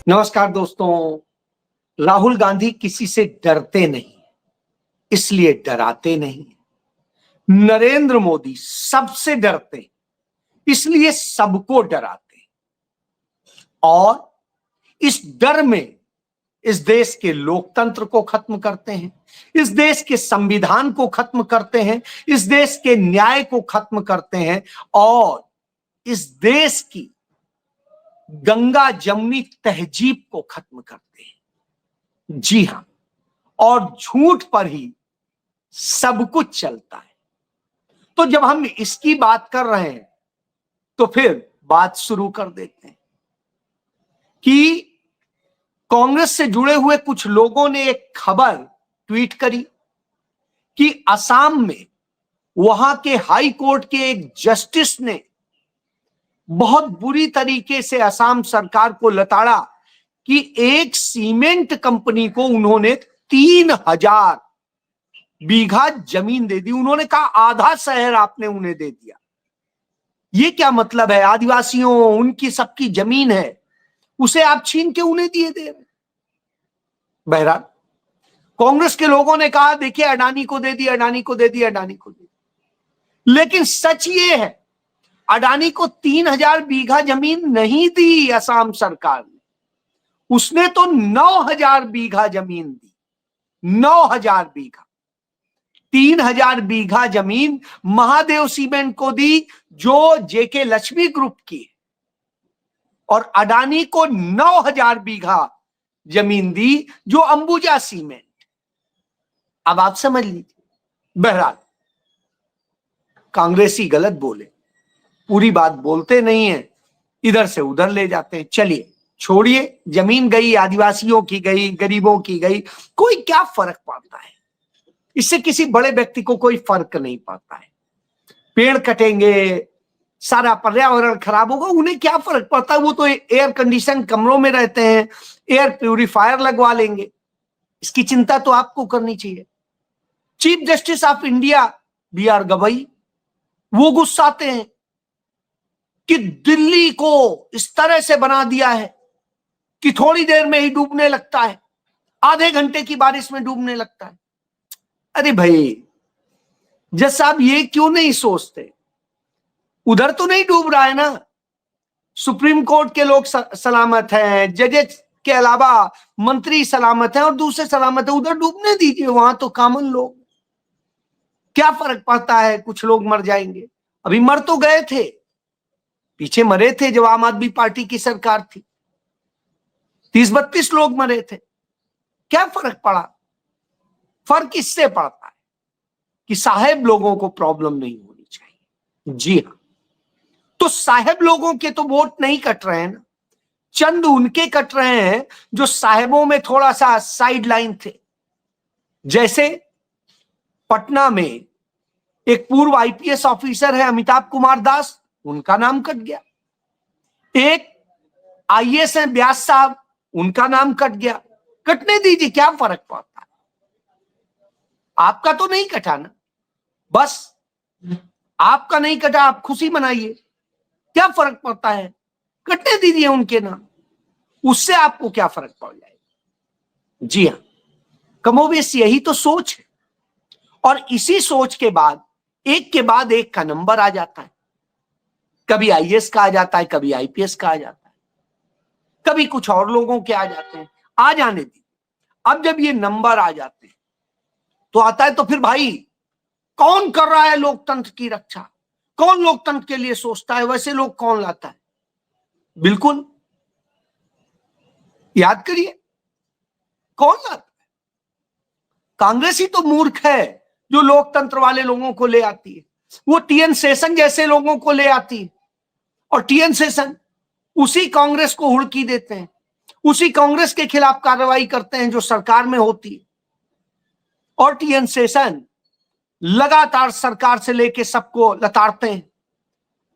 नमस्कार दोस्तों। राहुल गांधी किसी से डरते नहीं, इसलिए डराते नहीं। नरेंद्र मोदी सबसे डरते, इसलिए सबको डराते। और इस डर में इस देश के लोकतंत्र को खत्म करते हैं, इस देश के संविधान को खत्म करते हैं, इस देश के न्याय को खत्म करते हैं और इस देश की गंगा जमुनी तहजीब को खत्म करते हैं। जी हां, और झूठ पर ही सब कुछ चलता है। तो जब हम इसकी बात कर रहे हैं तो फिर बात शुरू कर देते हैं कि कांग्रेस से जुड़े हुए कुछ लोगों ने एक खबर ट्वीट करी कि असम में वहां के हाई कोर्ट के एक जस्टिस ने बहुत बुरी तरीके से असम सरकार को लताड़ा कि एक सीमेंट कंपनी को उन्होंने 3000 बीघा जमीन दे दी। उन्होंने कहा आधा शहर आपने उन्हें दे दिया। ये क्या मतलब है? आदिवासियों, उनकी सबकी जमीन है, उसे आप छीन के उन्हें दिए दे रहे। बहरहाल कांग्रेस के लोगों ने कहा देखिए अडानी को दे दिया, अडानी को दे दिया, अडानी को दे दिया। लेकिन सच ये है अडानी को 3000 बीघा जमीन नहीं दी असम सरकार ने, उसने तो 9000 बीघा जमीन दी। 9000 बीघा, 3000 बीघा जमीन महादेव सीमेंट को दी जो जेके लक्ष्मी ग्रुप की है, और अडानी को 9000 बीघा जमीन दी जो अंबुजा सीमेंट। अब आप समझ लीजिए। बहरहाल कांग्रेसी गलत बोले, पूरी बात बोलते नहीं है, इधर से उधर ले जाते हैं। चलिए छोड़िए, जमीन गई, आदिवासियों की गई, गरीबों की गई, कोई क्या फर्क पड़ता है? इससे किसी बड़े व्यक्ति को कोई फर्क नहीं पड़ता है। पेड़ कटेंगे, सारा पर्यावरण खराब होगा, उन्हें क्या फर्क पड़ता है? वो तो एयर कंडीशन कमरों में रहते हैं, एयर प्यूरिफायर लगवा लेंगे। इसकी चिंता तो आपको करनी चाहिए। Chief justice of India B R Gavai वो गुस्साते हैं कि दिल्ली को इस तरह से बना दिया है कि थोड़ी देर में ही डूबने लगता है, आधे घंटे की बारिश में डूबने लगता है। अरे भाई जज साहब ये क्यों नहीं सोचते? उधर तो नहीं डूब रहा है ना, सुप्रीम कोर्ट के लोग सलामत हैं, जजेस के अलावा मंत्री सलामत हैं और दूसरे सलामत है, उधर डूबने दीजिए, वहां तो कॉमन लोग, क्या फर्क पड़ता है? कुछ लोग मर जाएंगे, अभी मर तो गए थे, पीछे मरे थे जब आम आदमी पार्टी की सरकार थी, 30-32 लोग मरे थे, क्या फर्क पड़ा? फर्क इससे पड़ता है कि साहेब लोगों को प्रॉब्लम नहीं होनी चाहिए। जी हां, तो साहेब लोगों के तो वोट नहीं कट रहे हैं ना, चंद उनके कट रहे हैं जो साहेबों में थोड़ा सा साइड लाइन थे। जैसे पटना में एक पूर्व आईपीएस ऑफिसर है अमिताभ कुमार दास, उनका नाम कट गया। एक आईएएस है व्यास साहब, उनका नाम कट गया। कटने दीजिए, क्या फर्क पड़ता है? आपका तो नहीं कटा ना, बस आपका नहीं कटा, आप खुशी मनाइए, क्या फर्क पड़ता है? कटने दीजिए उनके नाम, उससे आपको क्या फर्क पड़ जाएगा? जी हां, कमोबेश यही तो सोच है। और इसी सोच के बाद एक के बाद एक का नंबर आ जाता है। कभी आईएएस का आ जाता है, कभी आईपीएस का आ जाता है, कभी कुछ और लोगों के आ जाते हैं। आ जाने दी, अब जब ये नंबर आ जाते हैं तो आता है, तो फिर भाई कौन कर रहा है लोकतंत्र की रक्षा? कौन लोकतंत्र के लिए सोचता है? वैसे लोग कौन लाता है? बिल्कुल याद करिए, कौन लाता है? कांग्रेस ही तो मूर्ख है जो लोकतंत्र वाले लोगों को ले आती है। वो टीएन शेषन जैसे लोगों को ले आती है, और टीएन शेषन उसी कांग्रेस को हुड़की देते हैं, उसी कांग्रेस के खिलाफ कार्रवाई करते हैं जो सरकार में होती है। और टीएन शेषन लगातार सरकार से लेके सबको लताड़ते हैं,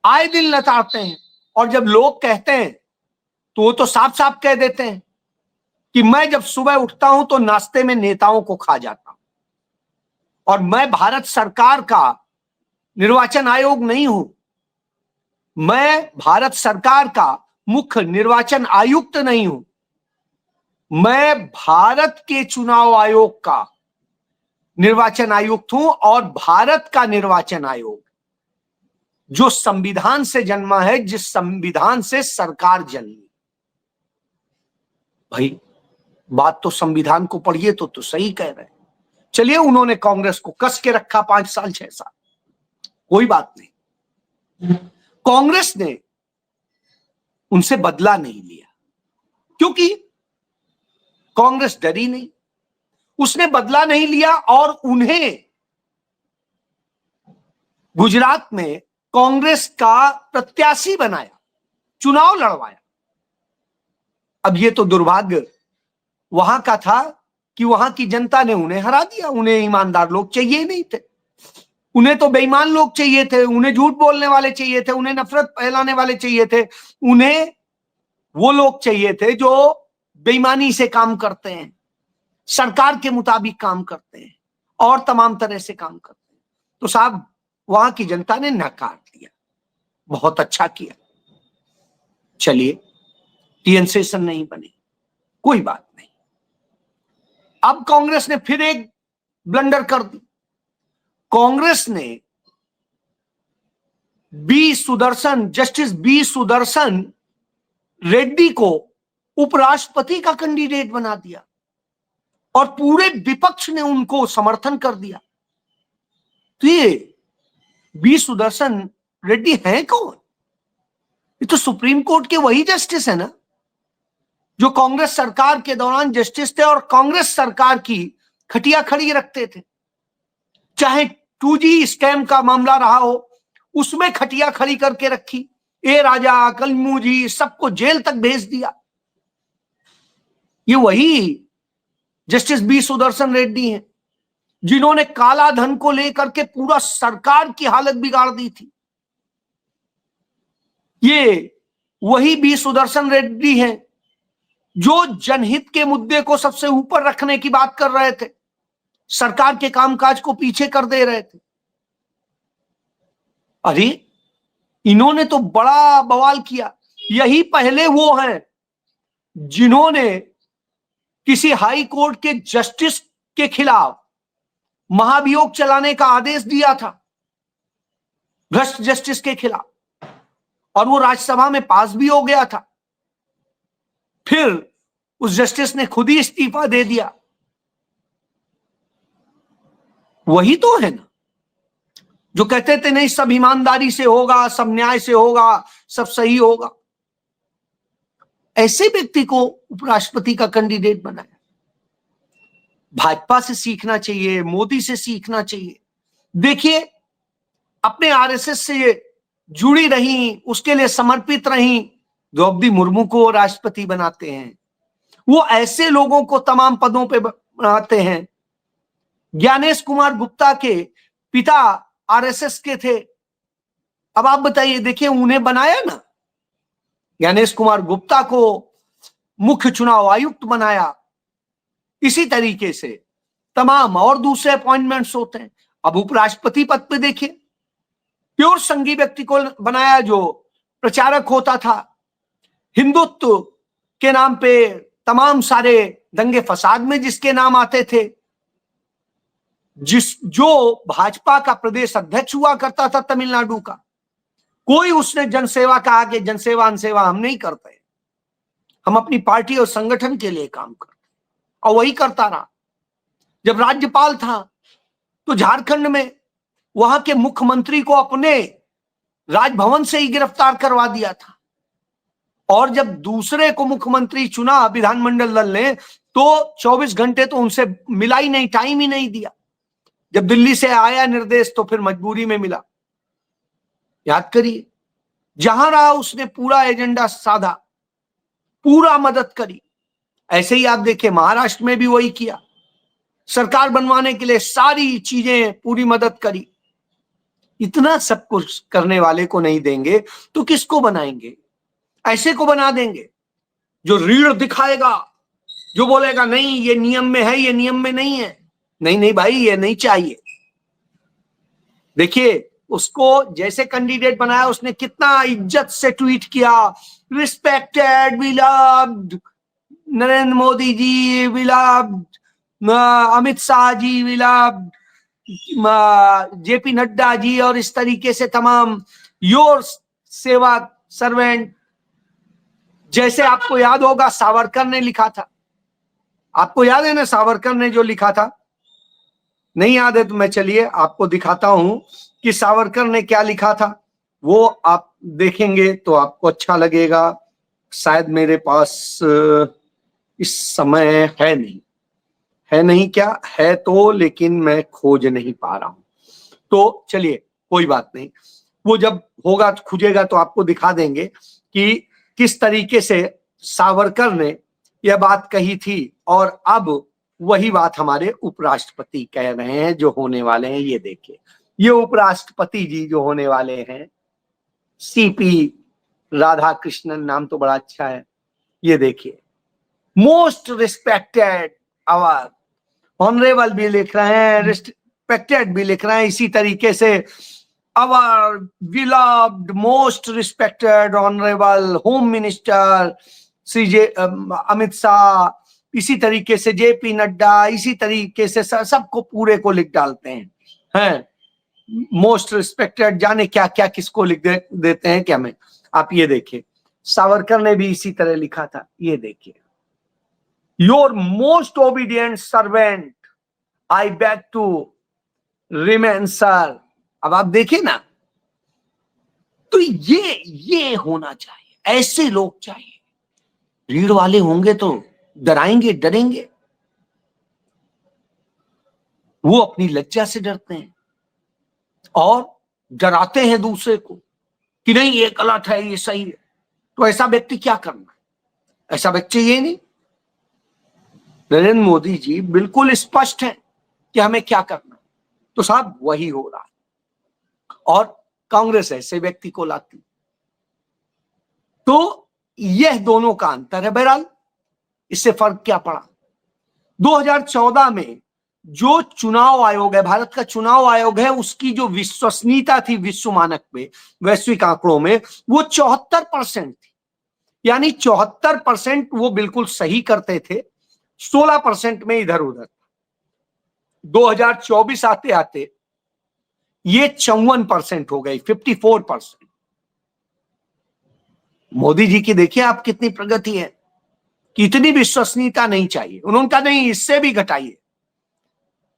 आए दिन लताड़ते हैं। और जब लोग कहते हैं तो वो तो साफ साफ कह देते हैं कि मैं जब सुबह उठता हूं तो नाश्ते में नेताओं को खा जाता हूं, और मैं भारत सरकार का निर्वाचन आयोग नहीं हूं, मैं भारत सरकार का मुख्य निर्वाचन आयुक्त नहीं हूं, मैं भारत के चुनाव आयोग का निर्वाचन आयुक्त हूं और भारत का निर्वाचन आयोग जो संविधान से जन्मा है, जिस संविधान से सरकार जन्मी। भाई बात तो संविधान को पढ़िए तो सही कह रहे हैं। चलिए, उन्होंने कांग्रेस को कस के रखा 5 साल 6 साल, कोई बात नहीं। कांग्रेस ने उनसे बदला नहीं लिया क्योंकि कांग्रेस डरी नहीं, उसने बदला नहीं लिया और उन्हें गुजरात में कांग्रेस का प्रत्याशी बनाया, चुनाव लड़वाया। अब ये तो दुर्भाग्य वहां का था कि वहां की जनता ने उन्हें हरा दिया। उन्हें ईमानदार लोग चाहिए नहीं थे, उन्हें तो बेईमान लोग चाहिए थे, उन्हें झूठ बोलने वाले चाहिए थे, उन्हें नफरत फैलाने वाले चाहिए थे, उन्हें वो लोग चाहिए थे जो बेईमानी से काम करते हैं, सरकार के मुताबिक काम करते हैं और तमाम तरह से काम करते हैं। तो साहब वहां की जनता ने नकार दिया, बहुत अच्छा किया। चलिए, टीएन शेषन नहीं बने, कोई बात नहीं। अब कांग्रेस ने फिर एक ब्लंडर कर दी। कांग्रेस ने जस्टिस बी सुदर्शन रेड्डी को उपराष्ट्रपति का कैंडिडेट बना दिया और पूरे विपक्ष ने उनको समर्थन कर दिया। तो ये बी सुदर्शन रेड्डी हैं कौन? ये तो सुप्रीम कोर्ट के वही जस्टिस है ना जो कांग्रेस सरकार के दौरान जस्टिस थे और कांग्रेस सरकार की खटिया खड़ी रखते थे। चाहे 2G स्कैम का मामला रहा हो, उसमें खटिया खड़ी करके रखी, ए राजा कलमू जी सबको जेल तक भेज दिया। ये वही जस्टिस बी सुदर्शन रेड्डी हैं जिन्होंने काला धन को लेकर के पूरा सरकार की हालत बिगाड़ दी थी। ये वही बी सुदर्शन रेड्डी हैं जो जनहित के मुद्दे को सबसे ऊपर रखने की बात कर रहे थे, सरकार के कामकाज को पीछे कर दे रहे थे। अरे इन्होंने तो बड़ा बवाल किया। यही पहले वो हैं जिन्होंने किसी हाई कोर्ट के जस्टिस के खिलाफ महाभियोग चलाने का आदेश दिया था, भ्रष्ट जस्टिस के खिलाफ, और वो राज्यसभा में पास भी हो गया था। फिर उस जस्टिस ने खुद ही इस्तीफा दे दिया। वही तो है ना जो कहते थे नहीं सब ईमानदारी से होगा, सब न्याय से होगा, सब सही होगा। ऐसे व्यक्ति को उपराष्ट्रपति का कैंडिडेट बनाया। भाजपा से सीखना चाहिए, मोदी से सीखना चाहिए। देखिए, अपने आरएसएस से जुड़ी रही, उसके लिए समर्पित रही द्रौपदी मुर्मू को राष्ट्रपति बनाते हैं। वो ऐसे लोगों को तमाम पदों पे बनाते हैं। ज्ञानेश कुमार गुप्ता के पिता आरएसएस के थे। अब आप बताइए, देखिए उन्हें बनाया ना, ज्ञानेश कुमार गुप्ता को मुख्य चुनाव आयुक्त बनाया। इसी तरीके से तमाम और दूसरे अपॉइंटमेंट्स होते हैं। अब उपराष्ट्रपति पद पे देखिए, प्योर संघी व्यक्ति को बनाया जो प्रचारक होता था, हिंदुत्व के नाम पे तमाम सारे दंगे फसाद में जिसके नाम आते थे, जो भाजपा का प्रदेश अध्यक्ष हुआ करता था तमिलनाडु का, कोई उसने जनसेवा कहा कि जनसेवा अनसेवा हम नहीं करते, हम अपनी पार्टी और संगठन के लिए काम करते, और वही करता रहा। जब राज्यपाल था तो झारखंड में वहां के मुख्यमंत्री को अपने राजभवन से ही गिरफ्तार करवा दिया था, और जब दूसरे को मुख्यमंत्री चुना विधानमंडल दल ने तो 24 घंटे तो उनसे मिला ही नहीं, टाइम ही नहीं दिया। जब दिल्ली से आया निर्देश तो फिर मजबूरी में मिला। याद करिए, जहां रहा उसने पूरा एजेंडा साधा, पूरा मदद करी। ऐसे ही आप देखिए महाराष्ट्र में भी वही किया, सरकार बनवाने के लिए सारी चीजें पूरी मदद करी। इतना सब कुछ करने वाले को नहीं देंगे तो किसको बनाएंगे? ऐसे को बना देंगे जो रीढ़ दिखाएगा, जो बोलेगा नहीं ये नियम में है, ये नियम में नहीं है। नहीं नहीं भाई, ये नहीं चाहिए। देखिए उसको जैसे कैंडिडेट बनाया, उसने कितना इज्जत से ट्वीट किया, रिस्पेक्टेड, बिलव्ड, नरेंद्र मोदी जी विलाप, अमित शाह जी विलाप, जेपी नड्डा जी, और इस तरीके से तमाम योर सेवा सर्वेंट। जैसे आपको याद होगा सावरकर ने लिखा था, आपको याद है ना सावरकर ने जो लिखा था? नहीं याद है तो मैं चलिए आपको दिखाता हूं कि सावरकर ने क्या लिखा था। वो आप देखेंगे तो आपको अच्छा लगेगा। शायद मेरे पास इस समय है नहीं क्या है तो, लेकिन मैं खोज नहीं पा रहा हूं। तो चलिए कोई बात नहीं, वो जब होगा खुजेगा तो आपको दिखा देंगे कि किस तरीके से सावरकर ने यह बात कही थी, और अब वही बात हमारे उपराष्ट्रपति कह रहे हैं जो होने वाले हैं। ये देखिए, ये उपराष्ट्रपति जी जो होने वाले हैं, सीपी राधाकृष्णन, नाम तो बड़ा अच्छा है। ये देखिए, मोस्ट रिस्पेक्टेड आवर ऑनरेबल भी लिख रहे हैं, रिस्पेक्टेड भी लिख रहे हैं, इसी तरीके से our beloved most respected honorable home minister Shri Amit Shah, इसी तरीके से जेपी नड्डा, इसी तरीके से सबको पूरे को लिख डालते हैं मोस्ट रिस्पेक्टेड, जाने क्या क्या किसको लिख देते हैं क्या। मैं आप ये देखिए, सावरकर ने भी इसी तरह लिखा था। ये देखिए, your most obedient servant I beg to remain sir. अब आप देखिए ना, तो ये होना चाहिए, ऐसे लोग चाहिए। रीढ़ वाले होंगे तो डराएंगे, डरेंगे, वो अपनी लज्जा से डरते हैं और डराते हैं दूसरे को कि नहीं ये गलत है, ये सही है। तो ऐसा व्यक्ति क्या करना है? ऐसा व्यक्ति ये नहीं। नरेंद्र मोदी जी बिल्कुल स्पष्ट है कि हमें क्या करना है, तो साहब वही हो रहा है, और कांग्रेस ऐसे व्यक्ति को लाती। तो यह दोनों का अंतर है। बहरहाल इससे फर्क क्या पड़ा? 2014 में जो चुनाव आयोग है, भारत का चुनाव आयोग है, उसकी जो विश्वसनीयता थी विश्व मानक में, वैश्विक आंकड़ों में, वो 74% थी। यानी 74% वो बिल्कुल सही करते थे, 16% में इधर उधर। 2024 आते आते ये 54% हो गई, 54%। मोदी जी की देखिए आप कितनी प्रगति है, कितनी विश्वसनीयता नहीं चाहिए। उन्होंने कहा नहीं, इससे भी घटाइए,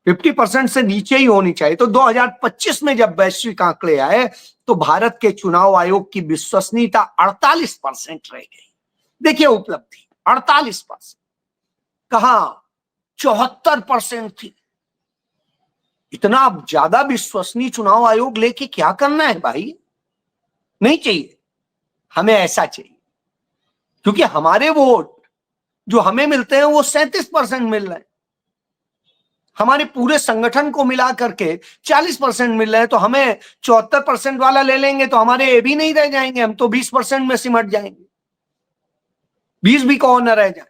50% से नीचे ही होनी चाहिए। तो 2025 में जब वैश्विक आंकड़े आए तो भारत के चुनाव आयोग की विश्वसनीयता 48% रह गई। देखिए उपलब्धि 48%, कहां 74% थी। इतना ज्यादा विश्वसनीय चुनाव आयोग लेके क्या करना है भाई? नहीं चाहिए हमें, ऐसा चाहिए। क्योंकि हमारे वोट जो हमें मिलते हैं वो 37% मिल रहे हैं, हमारे पूरे संगठन को मिला करके 40% मिल रहे हैं। तो हमें 74% वाला ले लेंगे तो हमारे ये भी नहीं रह जाएंगे, हम तो 20% में सिमट जाएंगे, 20 भी कौन न रह जाए।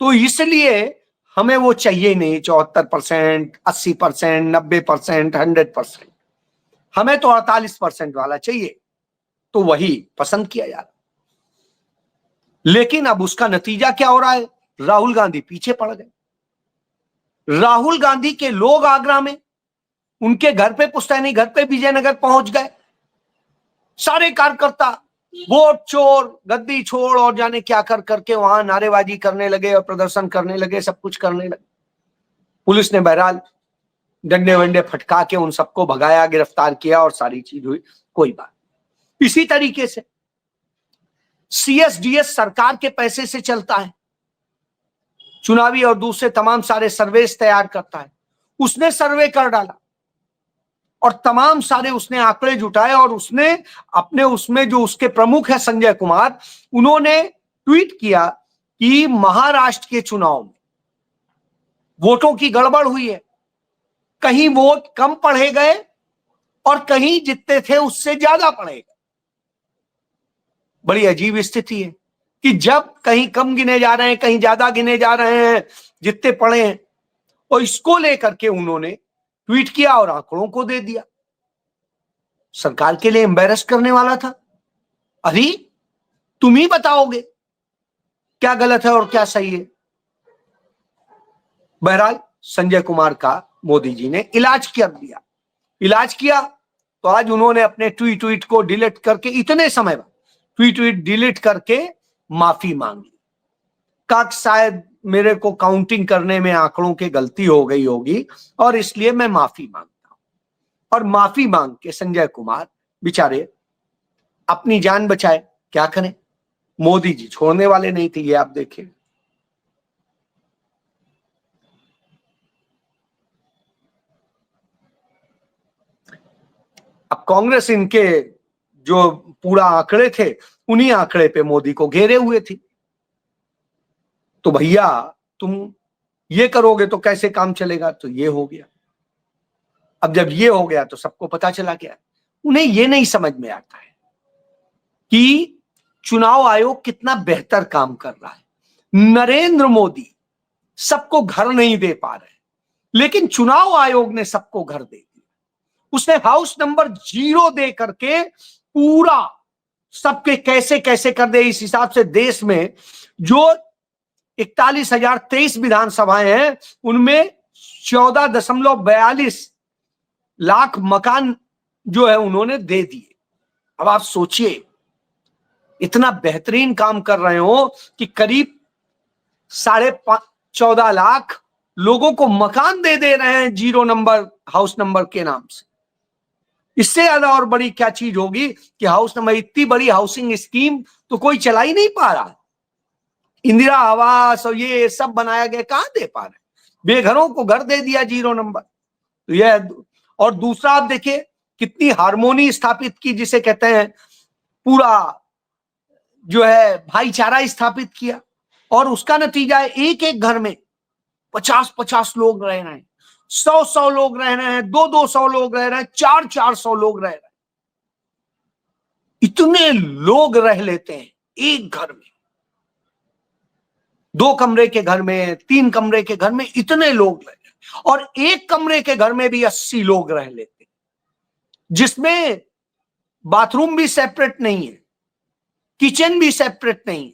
तो इसलिए हमें वो चाहिए नहीं 74%, 80%, 90%, 100%। हमें तो 48% वाला चाहिए, तो वही पसंद किया जा रहा। लेकिन अब उसका नतीजा क्या हो रहा है? राहुल गांधी पीछे पड़ गए। राहुल गांधी के लोग आगरा में उनके घर पे, पुश्तैनी घर पे विजयनगर पहुंच गए। सारे कार्यकर्ता वोट चोर, गद्दी छोड़ और जाने क्या कर करके वहां नारेबाजी करने लगे और प्रदर्शन करने लगे, सब कुछ करने लगे। पुलिस ने बहरहाल डंडे वंडे फटका के उन सबको भगाया, गिरफ्तार किया और सारी चीज हुई, कोई बात। इसी तरीके से सीएसडीएस सरकार के पैसे से चलता है, चुनावी और दूसरे तमाम सारे सर्वेस तैयार करता है। उसने सर्वे कर डाला और तमाम सारे उसने आंकड़े जुटाए, और उसने अपने उसमें जो उसके प्रमुख है संजय कुमार, उन्होंने ट्वीट किया कि महाराष्ट्र के चुनाव में वोटों की गड़बड़ हुई है, कहीं वोट कम पढ़े गए और कहीं जितने थे उससे ज्यादा पढ़े गए। बड़ी अजीब स्थिति है कि जब कहीं कम गिने जा रहे हैं, कहीं ज्यादा गिने जा रहे हैं जितने पढ़े हैं, और इसको लेकर के उन्होंने ट्वीट किया और आंकड़ों को दे दिया। सरकार के लिए एम्बेरस करने वाला था। अरे तुम ही बताओगे, क्या गलत है और क्या सही है। बहरहाल संजय कुमार का मोदी जी ने इलाज कर दिया। इलाज किया तो आज उन्होंने अपने ट्वीट को डिलीट करके, इतने समय बाद ट्वीट डिलीट करके माफी मांगी। का शायद मेरे को काउंटिंग करने में आंकड़ों की गलती हो गई होगी और इसलिए मैं माफी मांगता हूं। और माफी मांग के संजय कुमार बेचारे अपनी जान बचाए। क्या करें, मोदी जी छोड़ने वाले नहीं थे, ये आप देखें। अब कांग्रेस इनके जो पूरा आंकड़े थे, उन्हीं आंकड़े पे मोदी को घेरे हुए थी। तो भैया तुम ये करोगे तो कैसे काम चलेगा। तो ये हो गया। अब जब ये हो गया तो सबको पता चला गया। उन्हें ये नहीं समझ में आता है कि चुनाव आयोग कितना बेहतर काम कर रहा है। नरेंद्र मोदी सबको घर नहीं दे पा रहे, लेकिन चुनाव आयोग ने सबको घर दे दिया। उसने हाउस नंबर 0 दे करके पूरा सबके कैसे कैसे कर दे। इस हिसाब से देश में जो 41,023 विधानसभाएं हैं, उनमें 14.42 लाख मकान जो है उन्होंने दे दिए। अब आप सोचिए, इतना बेहतरीन काम कर रहे हो कि करीब 14.5 लाख लोगों को मकान दे रहे हैं 0 नंबर हाउस नंबर के नाम से। इससे ज्यादा और बड़ी क्या चीज होगी कि हाउस नंबर, इतनी बड़ी हाउसिंग स्कीम तो कोई चला ही नहीं पा रहा। इंदिरा आवास और ये सब बनाया गया, कहां दे पा रहे। बेघरों को घर दे दिया 0 नंबर। तो यह, और दूसरा आप देखिए कितनी हार्मोनी स्थापित की, जिसे कहते हैं पूरा जो है भाईचारा स्थापित किया। और उसका नतीजा है एक एक घर में 50-50 लोग रह रहे हैं, 100-100 लोग रह रहे हैं, 200-200 लोग रह रहे हैं, 400-400 लोग रह रहे हैं। इतने लोग रह लेते हैं एक घर में, 2 कमरे के घर में, 3 कमरे के घर में इतने लोग रह रहे हैं। और एक कमरे के घर में भी 80 लोग रह लेते हैं, जिसमें बाथरूम भी सेपरेट नहीं है, किचन भी सेपरेट नहीं है,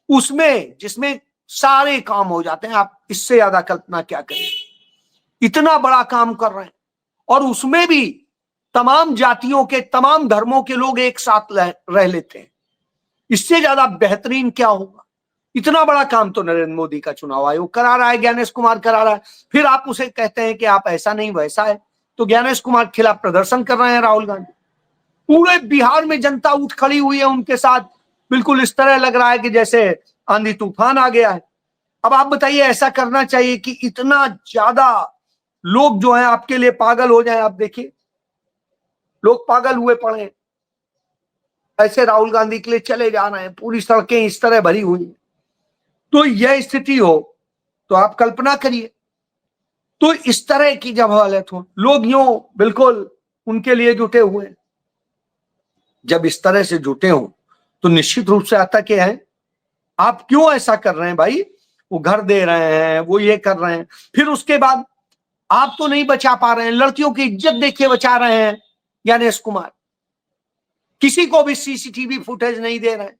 उसमें जिसमें सारे काम हो जाते हैं। आप इससे ज्यादा कल्पना क्या करें, इतना बड़ा काम कर रहे हैं। और उसमें भी तमाम जातियों के, तमाम धर्मों के लोग एक साथ रह लेते हैं। इससे ज्यादा बेहतरीन क्या होगा। इतना बड़ा काम तो नरेंद्र मोदी का चुनाव आयोग करा रहा है, ज्ञानेश कुमार करा रहा है। फिर आप उसे कहते हैं कि आप ऐसा नहीं वैसा है। तो ज्ञानेश कुमार के खिलाफ प्रदर्शन कर रहे हैं राहुल गांधी। पूरे बिहार में जनता उठ खड़ी हुई है उनके साथ। बिल्कुल इस तरह लग रहा है कि जैसे आंधी तूफान आ गया है। अब आप बताइए, ऐसा करना चाहिए कि इतना ज्यादा लोग जो है आपके लिए पागल हो जाए। आप देखिए, लोग पागल हुए पड़े, ऐसे राहुल गांधी के लिए चले जा रहे हैं। पूरी सड़कें इस तरह भरी हुई हैं। तो यह स्थिति हो तो आप कल्पना करिए। तो इस तरह की जब हालत हो, लोग यूं बिल्कुल उनके लिए जुटे हुए हैं। जब इस तरह से जुटे हों तो निश्चित रूप से आता क्या है, आप क्यों ऐसा कर रहे हैं भाई। वो घर दे रहे हैं, वो ये कर रहे हैं, फिर उसके बाद आप तो नहीं बचा पा रहे हैं। लड़कियों की इज्जत देखिए बचा रहे हैं ज्ञानेश कुमार, किसी को भी सीसीटीवी फुटेज नहीं दे रहे हैं।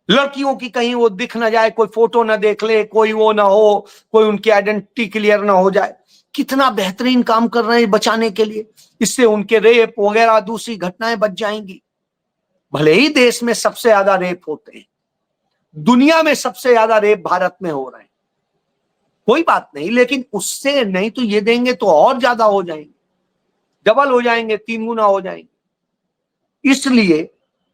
लड़कियों की कहीं वो दिख ना जाए, कोई फोटो ना देख ले, कोई वो ना हो, कोई उनकी आइडेंटिटी क्लियर ना हो जाए। कितना बेहतरीन काम कर रहे हैं बचाने के लिए। इससे उनके रेप वगैरह दूसरी घटनाएं बच जाएंगी। भले ही देश में सबसे ज्यादा रेप होते हैं, दुनिया में सबसे ज्यादा रेप भारत में हो रहे हैं, कोई बात नहीं, लेकिन उससे नहीं तो ये देंगे तो और ज्यादा हो जाएंगे, डबल हो जाएंगे, 3 गुना हो जाएंगे। इसलिए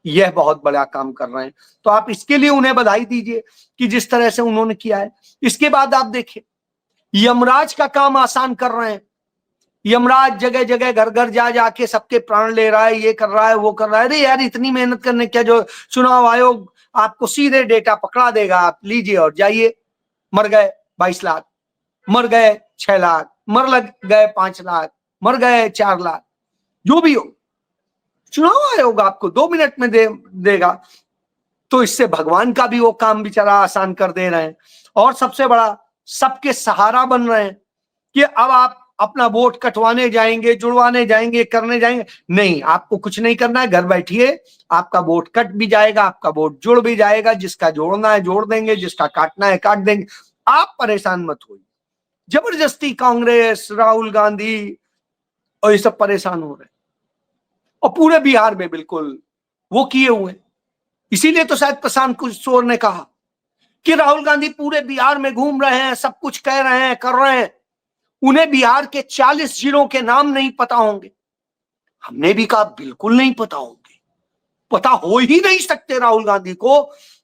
यह बहुत बड़ा काम कर रहे हैं। तो आप इसके लिए उन्हें बधाई दीजिए कि जिस तरह से उन्होंने किया है। इसके बाद आप देखिए, यमराज का काम आसान कर रहे हैं। यमराज जगह जगह घर घर जा जाके सबके प्राण ले रहा है, ये कर रहा है, वो कर रहा है। अरे यार, इतनी मेहनत करने क्या, जो चुनाव आयोग आपको सीधे डेटा पकड़ा देगा, आप लीजिए और जाइए। मर गए 22 लाख, मर गए 6 लाख, मर लग गए 5 लाख, मर गए 4 लाख, जो भी हो, चुनाव आयोग आपको 2 मिनट में देगा। तो इससे भगवान का भी वो काम बेचारा आसान कर दे रहे हैं। और सबसे बड़ा, सबके सहारा बन रहे हैं कि अब आप अपना वोट कटवाने जाएंगे, जुड़वाने जाएंगे, करने जाएंगे। नहीं, आपको कुछ नहीं करना है, घर बैठिए, आपका वोट कट भी जाएगा, आपका वोट जुड़ भी जाएगा, जिसका जोड़ना है जोड़ देंगे, जिसका काटना है काट देंगे। आप परेशान मत होइए। जबरदस्ती कांग्रेस, राहुल गांधी और ये सब परेशान हो रहे हैं, और पूरे बिहार में बिल्कुल वो किए हुए। इसीलिए तो शायद प्रशांत किशोर ने कहा कि राहुल गांधी पूरे बिहार में घूम रहे हैं, सब कुछ कह रहे हैं, कर रहे हैं, उन्हें बिहार के 40 जिलों के नाम नहीं पता होंगे। हमने भी कहा बिल्कुल नहीं पता होंगे, पता हो ही नहीं सकते राहुल गांधी को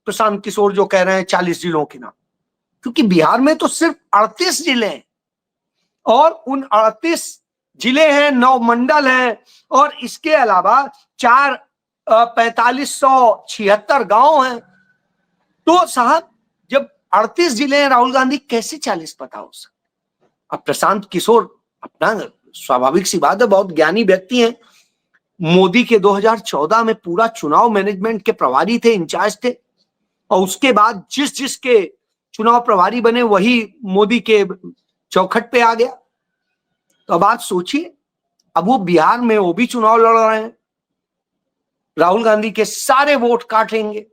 प्रशांत किशोर जो कह रहे हैं 40 जिलों के नाम, क्योंकि बिहार में तो सिर्फ 38 जिले हैं, और उन 38 जिले हैं, 9 मंडल हैं, और इसके अलावा 4576 गांव हैं। तो साहब, जब 38 जिले हैं, राहुल गांधी कैसे 40 पता हो सकते? अब प्रशांत किशोर अपना स्वाभाविक सी बात है, बहुत ज्ञानी व्यक्ति हैं, मोदी के 2014 में पूरा चुनाव मैनेजमेंट के प्रभारी थे, इंचार्ज थे, और उसके बाद जिस जिसके चुनाव प्रभारी बने वही मोदी के चौखट पे आ गया। तो अब आप सोचिए, अब वो बिहार में वो भी चुनाव लड़ रहे हैं, राहुल गांधी के सारे वोट काटेंगे,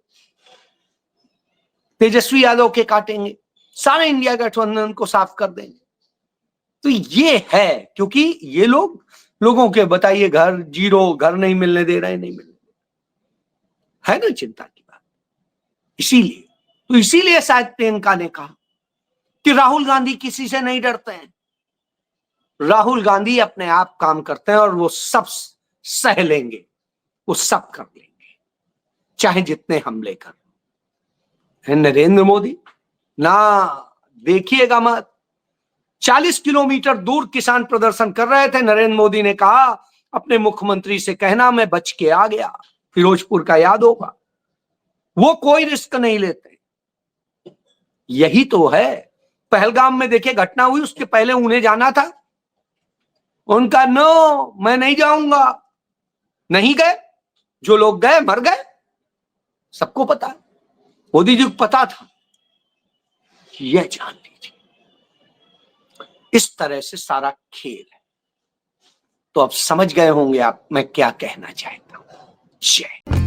तेजस्वी यादव के काटेंगे, सारे इंडिया गठबंधन को साफ कर देंगे। तो ये है, क्योंकि ये लोगों के बताइए घर जीरो, घर नहीं मिलने दे रहे, नहीं मिलने दे रहे, है ना चिंता की बात। इसीलिए शायद प्रियंका ने कहा कि राहुल गांधी किसी से नहीं डरते हैं, राहुल गांधी अपने आप काम करते हैं और वो सब सह लेंगे, वो सब कर लेंगे, चाहे जितने हमले कर। नरेंद्र मोदी ना, देखिएगा मत, 40 किलोमीटर दूर किसान प्रदर्शन कर रहे थे, नरेंद्र मोदी ने कहा अपने मुख्यमंत्री से कहना मैं बच के आ गया, फिरोजपुर का याद होगा, वो कोई रिस्क नहीं लेते। यही तो है, पहलगाम में देखिए घटना हुई, उसके पहले उन्हें जाना था, उनका नो, मैं नहीं जाऊंगा, नहीं गए, जो लोग गए मर गए, सबको पता है, मोदी जी को पता था। यह जान लीजिए, इस तरह से सारा खेल है। तो अब समझ गए होंगे आप मैं क्या कहना चाहता हूं। जय